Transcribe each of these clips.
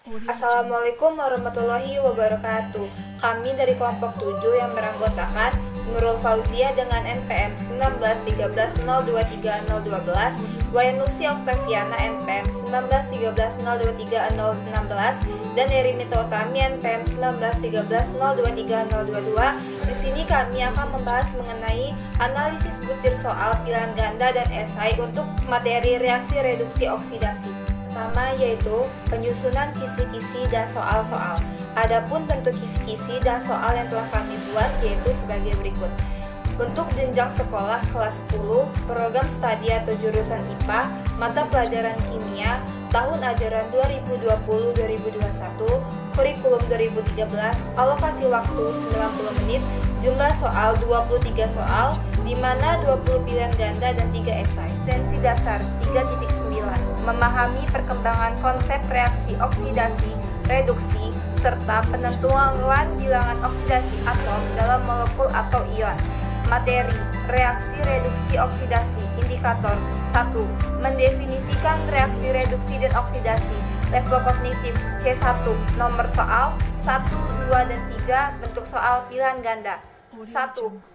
Assalamualaikum warahmatullahi wabarakatuh. Kami dari kelompok 7 yang beranggotakan Nurul Fauzia dengan NPM 19130230012, Wayanusi Oktaviana NPM 19130230016, dan Erimita Utami NPM 19130230022. Di sini kami akan membahas mengenai analisis butir soal pilihan ganda dan esai untuk materi reaksi reduksi oksidasi. Pertama yaitu penyusunan kisi-kisi dan soal-soal. Adapun bentuk kisi-kisi dan soal yang telah kami buat yaitu sebagai berikut. Untuk jenjang sekolah kelas 10, program studi atau jurusan IPA, mata pelajaran kimia, tahun ajaran 2020-2021, kurikulum 2013, alokasi waktu 90 menit, jumlah soal 23 soal, di mana 20 pilihan ganda dan 3 esai. Kompetensi dasar 3.9, memahami perkembangan konsep reaksi oksidasi, reduksi, serta penentuan bilangan oksidasi atom dalam molekul atau ion. Materi, reaksi reduksi oksidasi, indikator 1. Mendefinisikan reaksi reduksi dan oksidasi, level kognitif C1, nomor soal 1, 2, dan 3, bentuk soal pilihan ganda. 1.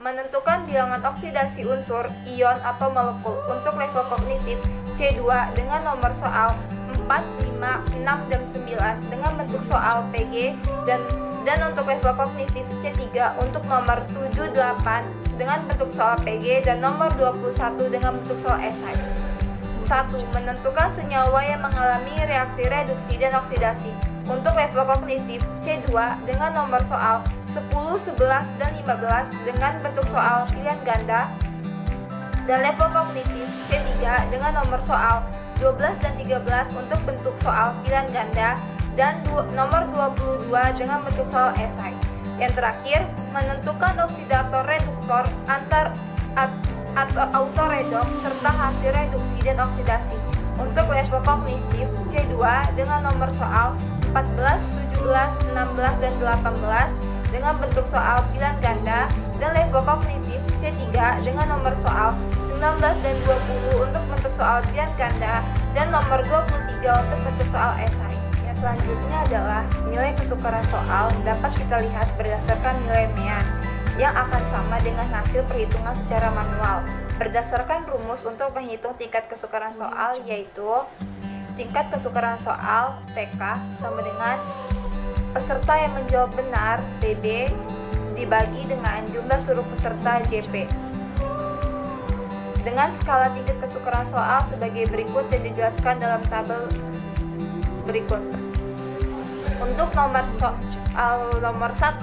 Menentukan bilangan oksidasi unsur, ion, atau molekul untuk level kognitif C2 dengan nomor soal 4, 5, 6, dan 9 dengan bentuk soal PG dan untuk level kognitif C3 untuk nomor 7, 8 dengan bentuk soal PG dan nomor 21 dengan bentuk soal esai. 1. Menentukan senyawa yang mengalami reaksi reduksi dan oksidasi untuk level kognitif C2 dengan nomor soal 10, 11, dan 15 dengan bentuk soal pilihan ganda, dan level kognitif C3 dengan nomor soal 12 dan 13 untuk bentuk soal pilihan ganda, dan nomor 22 dengan bentuk soal esai. Yang terakhir, menentukan oksidator reduktor atau autoredoks serta hasil reduksi dan oksidasi untuk level kognitif C2 dengan nomor soal 14, 17, 16, dan 18 dengan bentuk soal pilihan ganda, dan level kognitif C3 dengan nomor soal 19 dan 20 untuk bentuk soal pilihan ganda, dan nomor 23 untuk bentuk soal esai. Yang selanjutnya adalah nilai kesukaran soal dapat kita lihat berdasarkan nilai MEAN yang akan sama dengan hasil perhitungan secara manual. Berdasarkan rumus untuk menghitung tingkat kesukaran soal, yaitu tingkat kesukaran soal PK sama dengan peserta yang menjawab benar PB dibagi dengan jumlah seluruh peserta JP. Dengan skala tingkat kesukaran soal sebagai berikut yang dijelaskan dalam tabel berikut. Untuk nomor soal nomor 1,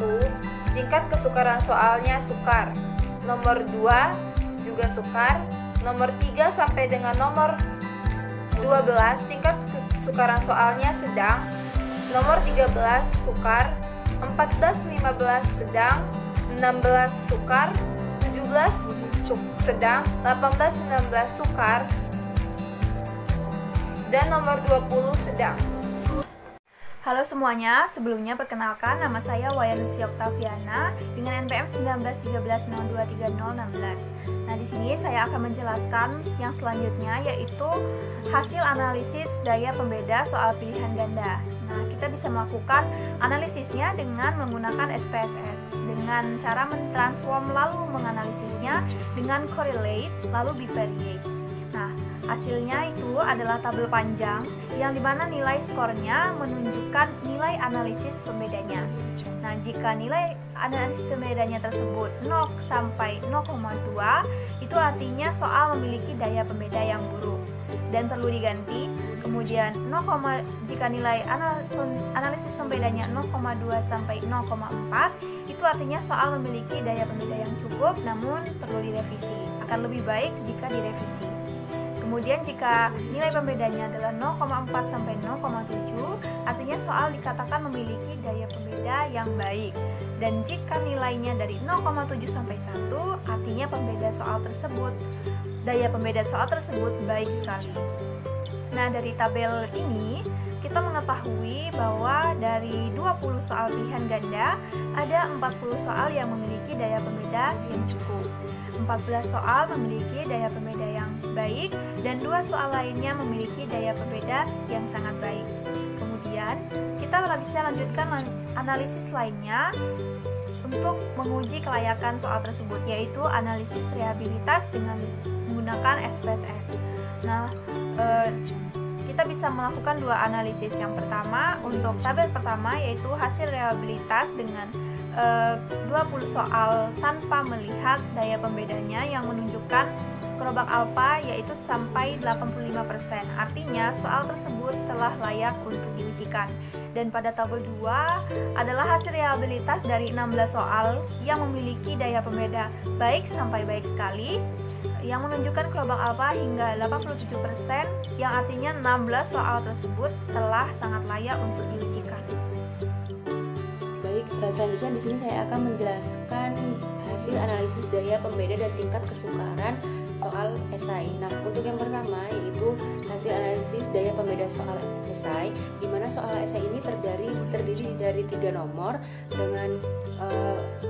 tingkat kesukaran soalnya sukar. Nomor 2 juga sukar. Nomor 3 sampai dengan nomor 12 tingkat kesukaran soalnya sedang. Nomor 13 sukar, 14, 15 sedang, 16 sukar, 17 sedang, 18, 19 sukar, dan nomor 20 sedang. Halo semuanya, sebelumnya perkenalkan nama saya Wayanusi Oktaviana dengan NPM 19130230016. Nah, di sini saya akan menjelaskan yang selanjutnya, yaitu hasil analisis daya pembeda soal pilihan ganda. Nah, kita bisa melakukan analisisnya dengan menggunakan SPSS dengan cara mentransform lalu menganalisisnya dengan correlate lalu bivariate. Nah, hasilnya itu adalah tabel panjang yang dimana nilai skornya menunjukkan nilai analisis pembedanya. Nah, jika nilai analisis pembedanya tersebut 0 sampai 0,2, itu artinya soal memiliki daya pembeda yang buruk dan perlu diganti. Kemudian jika nilai analisis pembedanya 0,2 sampai 0,4, itu artinya soal memiliki daya pembeda yang cukup namun perlu direvisi. Akan lebih baik jika direvisi. Kemudian jika nilai pembedanya adalah 0,4 sampai 0,7, artinya soal dikatakan memiliki daya pembeda yang baik. Dan jika nilainya dari 0,7 sampai 1, artinya daya pembeda soal tersebut baik sekali. Nah, dari tabel ini kita mengetahui bahwa dari 20 soal pilihan ganda, ada 40 soal yang memiliki daya pembeda yang cukup. 14 soal memiliki daya pembeda yang baik dan 2 soal lainnya memiliki daya pembeda yang sangat baik. Kemudian Kemudian kita bisa lanjutkan analisis lainnya untuk menguji kelayakan soal tersebut, yaitu analisis reliabilitas dengan menggunakan SPSS. Nah, kita bisa melakukan dua analisis. Yang pertama, untuk tabel pertama yaitu hasil reliabilitas dengan 20 soal tanpa melihat daya pembedanya yang menunjukkan gerobak alfa yaitu sampai 85%. Artinya soal tersebut telah layak untuk diujikan. Dan pada tabel 2 adalah hasil reliabilitas dari 16 soal yang memiliki daya pembeda baik sampai baik sekali yang menunjukkan gerobak alfa hingga 87%, yang artinya 16 soal tersebut telah sangat layak untuk diujikan. Baik, selanjutnya di sini saya akan menjelaskan hasil analisis daya pembeda dan tingkat kesukaran soal esai. Nah, untuk yang pertama yaitu hasil analisis daya pembeda soal esai, di mana soal esai ini terdiri dari 3 nomor dengan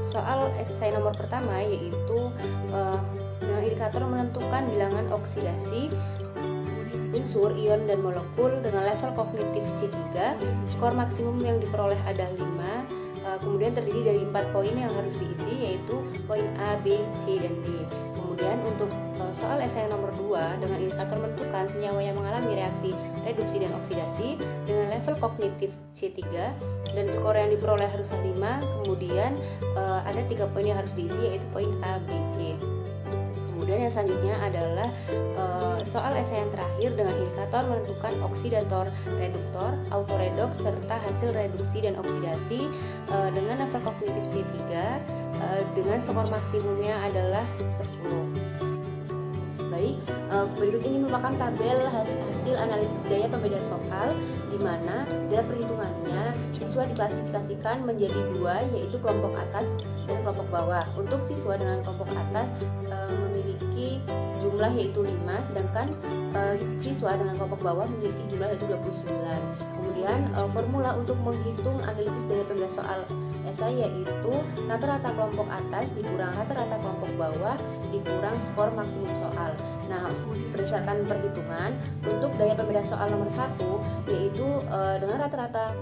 soal esai nomor pertama yaitu dengan indikator menentukan bilangan oksidasi unsur, ion, dan molekul dengan level kognitif C3. Skor maksimum yang diperoleh ada 5. Kemudian terdiri dari 4 poin yang harus diisi, yaitu poin A, B, C, dan D. Kemudian untuk soal esai nomor 2 dengan indikator menentukan senyawa yang mengalami reaksi reduksi dan oksidasi dengan level kognitif C3 dan skor yang diperoleh harus 5. Kemudian ada 3 poin yang harus diisi, yaitu poin A, B, C. Kemudian yang selanjutnya adalah soal esai yang terakhir dengan indikator menentukan oksidator, reduktor, autoredoks, serta hasil reduksi dan oksidasi dengan level kognitif C3 dengan skor maksimumnya adalah 10. Baik, berikut ini merupakan tabel hasil analisis daya pembeda soal, di mana dalam perhitungannya siswa diklasifikasikan menjadi 2, yaitu kelompok atas dan kelompok bawah. Untuk siswa dengan kelompok atas memiliki jumlah yaitu 5, sedangkan siswa dengan kelompok bawah memiliki jumlah yaitu 29. Kemudian formula untuk menghitung analisis daya pembeda soal esai yaitu rata-rata kelompok atas dikurang rata-rata kelompok bawah dikurang skor maksimum soal. Nah, berdasarkan perhitungan untuk daya pembeda soal nomor 1 yaitu dengan rata-rata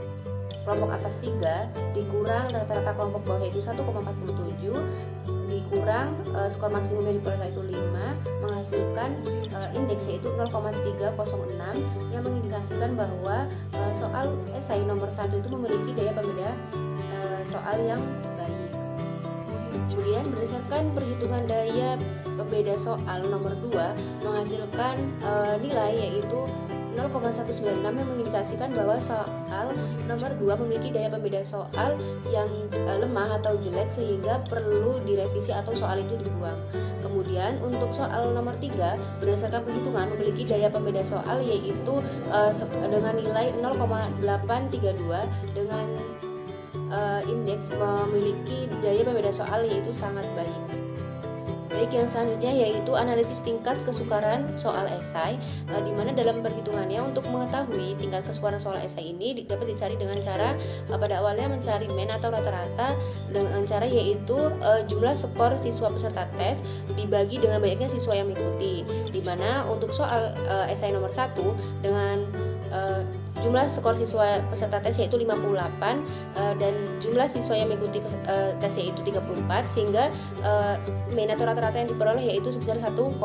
kelompok atas 3 dikurang rata-rata kelompok bawah yaitu 1,47 dikurang skor maksimum yang diperoleh itu 5 menghasilkan indeks yaitu 0,306 yang mengindikasikan bahwa soal esai nomor 1 itu memiliki daya pembeda soal yang baik. Kemudian berdasarkan perhitungan daya pembeda soal nomor 2 menghasilkan nilai yaitu 0,196 yang mengindikasikan bahwa soal nomor 2 memiliki daya pembeda soal yang lemah atau jelek sehingga perlu direvisi atau soal itu dibuang. Kemudian untuk soal nomor 3 berdasarkan perhitungan memiliki daya pembeda soal yaitu dengan nilai 0,832 dengan indeks memiliki daya pembeda soal yaitu sangat baik. Baik, yang selanjutnya yaitu analisis tingkat kesukaran soal esai, di mana dalam perhitungannya untuk mengetahui tingkat kesukaran soal esai ini dapat dicari dengan cara pada awalnya mencari mean atau rata-rata dengan cara yaitu jumlah skor siswa peserta tes dibagi dengan banyaknya siswa yang mengikuti, di mana untuk soal esai nomor 1 dengan jumlah skor siswa peserta tes yaitu 58 dan jumlah siswa yang mengikuti tes yaitu 34 sehingga mean atau rata-rata yang diperoleh yaitu sebesar 1,70.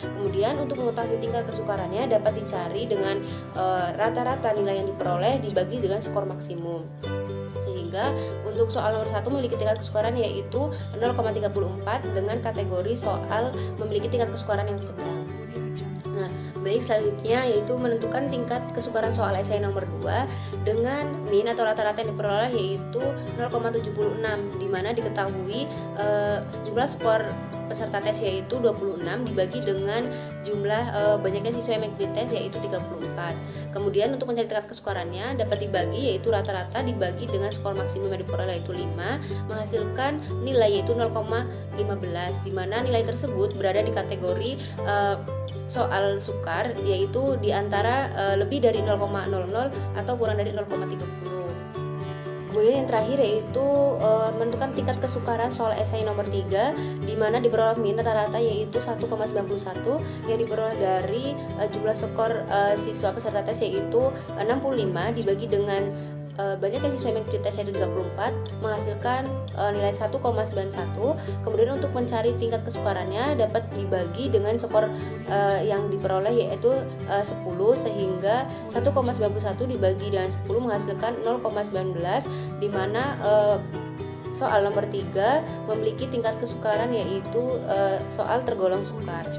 Kemudian untuk mengetahui tingkat kesukarannya dapat dicari dengan rata-rata nilai yang diperoleh dibagi dengan skor maksimum. Sehingga untuk soal nomor 1 memiliki tingkat kesukaran yaitu 0,34 dengan kategori soal memiliki tingkat kesukaran yang sedang. Nah, baik, selanjutnya yaitu menentukan tingkat kesukaran soal esai nomor 2 dengan mean atau rata-rata yang diperoleh yaitu 0,76, di mana diketahui jumlah skor peserta tes yaitu 26 dibagi dengan jumlah banyaknya siswa yang mengikuti tes yaitu 34. Kemudian untuk mencari tingkat kesukarannya dapat dibagi yaitu rata-rata dibagi dengan skor maksimum yang diperoleh yaitu 5 menghasilkan nilai yaitu 0,15, di mana nilai tersebut berada di kategori soal sukar yaitu di antara lebih dari 0,00 atau kurang dari 0,30. Kemudian yang terakhir yaitu menentukan tingkat kesukaran soal esai nomor 3, di mana diperoleh min rata-rata yaitu 1,91 yang diperoleh dari jumlah skor siswa peserta tes yaitu 65 dibagi dengan banyaknya siswa yang mengikuti tes yaitu 34 menghasilkan nilai 1,91. Kemudian untuk mencari tingkat kesukarannya dapat dibagi dengan skor yang diperoleh yaitu 10, sehingga 1,91 dibagi dengan 10 menghasilkan 0,19, di mana soal nomor 3 memiliki tingkat kesukaran yaitu soal tergolong sukar.